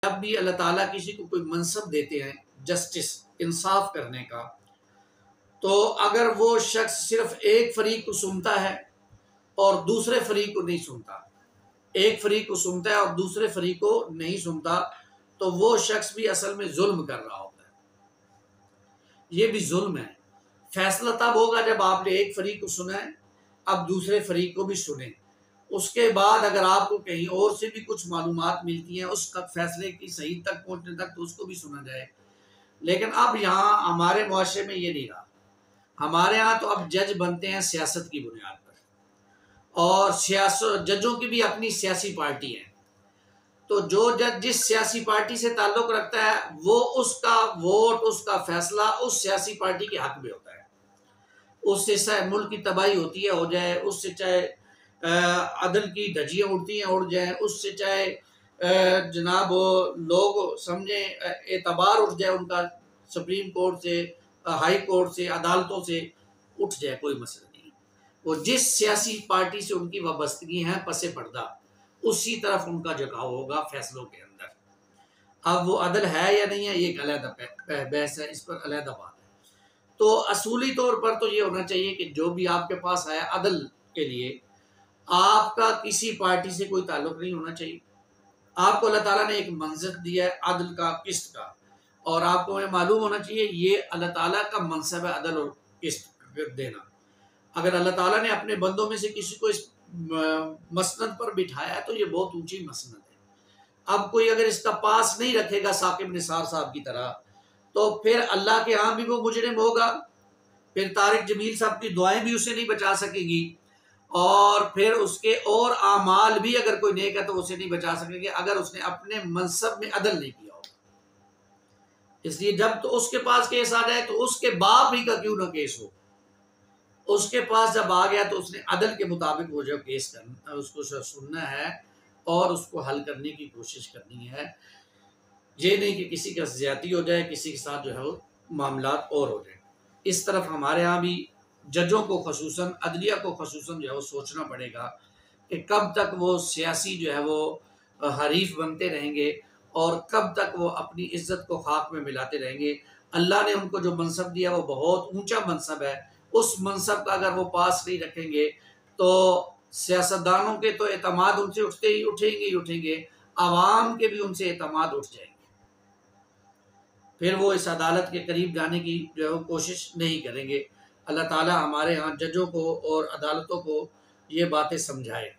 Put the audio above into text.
جب بھی اللہ تعالیٰ کسی کو کوئی منصب دیتے ہیں جسٹس انصاف کرنے کا، تو اگر وہ شخص صرف ایک فریق کو سنتا ہے اور دوسرے فریق کو نہیں سنتا، ایک فریق کو سنتا ہے اور دوسرے فریق کو نہیں سنتا، تو وہ شخص بھی اصل میں ظلم کر رہا ہوتا ہے۔ یہ بھی ظلم ہے۔ فیصلہ تب ہوگا جب آپ نے ایک فریق کو سنا ہے، اب دوسرے فریق کو بھی سنیں، اس کے بعد اگر آپ کو کہیں اور سے بھی کچھ معلومات ملتی ہیں اس کا فیصلے کی صحیح تک پہنچنے تک، تو اس کو بھی سنا جائے۔ لیکن اب یہاں ہمارے معاشرے میں یہ نہیں رہا۔ ہمارے ہاں تو اب جج بنتے ہیں سیاست کی بنیاد پر، اور ججوں کی بھی اپنی سیاسی پارٹی ہے، تو جو جج جس سیاسی پارٹی سے تعلق رکھتا ہے وہ اس کا ووٹ، اس کا فیصلہ اس سیاسی پارٹی کے حق میں ہوتا ہے۔ اس سے چاہے ملک کی تباہی ہوتی ہے ہو جائے، اس سے چاہے عدل کی دھجیاں اڑتی ہیں اڑ جائیں، اس سے چاہے جناب لوگ سمجھیں اعتبار اٹھ جائے ان کا سپریم کورٹ سے، ہائی کورٹ سے، عدالتوں سے اٹھ جائے، کوئی مسئلہ نہیں۔ وہ جس سیاسی پارٹی سے ان کی وابستگی ہیں پس پردہ، اسی طرف ان کا جھکاؤ ہوگا فیصلوں کے اندر۔ اب وہ عدل ہے یا نہیں ہے یہ ایک علیحدہ بحث ہے، اس پر علیحدہ بات ہے۔ تو اصولی طور پر تو یہ ہونا چاہیے کہ جو بھی آپ کے پاس آیا عدل کے لیے، آپ کا کسی پارٹی سے کوئی تعلق نہیں ہونا چاہیے۔ آپ کو اللہ تعالیٰ نے ایک منصب دیا ہے عدل کا، قسط کا، اور آپ کو معلوم ہونا چاہیے یہ اللہ تعالیٰ کا منصب ہے عدل اور قسط دینا۔ اگر اللہ تعالیٰ نے اپنے بندوں میں سے کسی کو اس مسند پر بٹھایا ہے تو یہ بہت اونچی مسند ہے۔ اب کوئی اگر اس کا پاس نہیں رکھے گا ثاقب نثار صاحب کی طرح، تو پھر اللہ کے ہاں بھی وہ مجرم ہوگا، پھر طارق جمیل صاحب کی دعائیں بھی اسے نہیں بچا سکے گی، اور پھر اس کے اور اعمال بھی اگر کوئی نیک ہے تو اسے نہیں بچا سکے گے اگر اس نے اپنے منصب میں عدل نہیں کیا ہوگا۔ اس لیے جب تو اس کے پاس کیس آ جائے تو اس کے باپ ہی کا کیوں نہ کیس ہو، اس کے پاس جب آ گیا تو اس نے عدل کے مطابق وہ جو کیس کرنا اس کو سننا ہے اور اس کو حل کرنے کی کوشش کرنی ہے۔ یہ نہیں کہ کسی کا زیادتی ہو جائے، کسی کے ساتھ جو ہے وہ معاملات اور ہو جائیں۔ اس طرف ہمارے ہاں بھی ججوں کو خصوصاً، عدلیہ کو خصوصاً جو ہے وہ سوچنا پڑے گا کہ کب تک وہ سیاسی جو ہے وہ حریف بنتے رہیں گے اور کب تک وہ اپنی عزت کو خاک میں ملاتے رہیں گے۔ اللہ نے ان کو جو منصب دیا وہ بہت اونچا منصب ہے، اس منصب کا اگر وہ پاس نہیں رکھیں گے تو سیاستدانوں کے تو اعتماد ان سے اٹھیں گے، عوام کے بھی ان سے اعتماد اٹھ جائیں گے، پھر وہ اس عدالت کے قریب جانے کی جو ہے وہ کوشش نہیں کریں گے۔ اللہ تعالی ہمارے ہاں ججوں کو اور عدالتوں کو یہ باتیں سمجھائے۔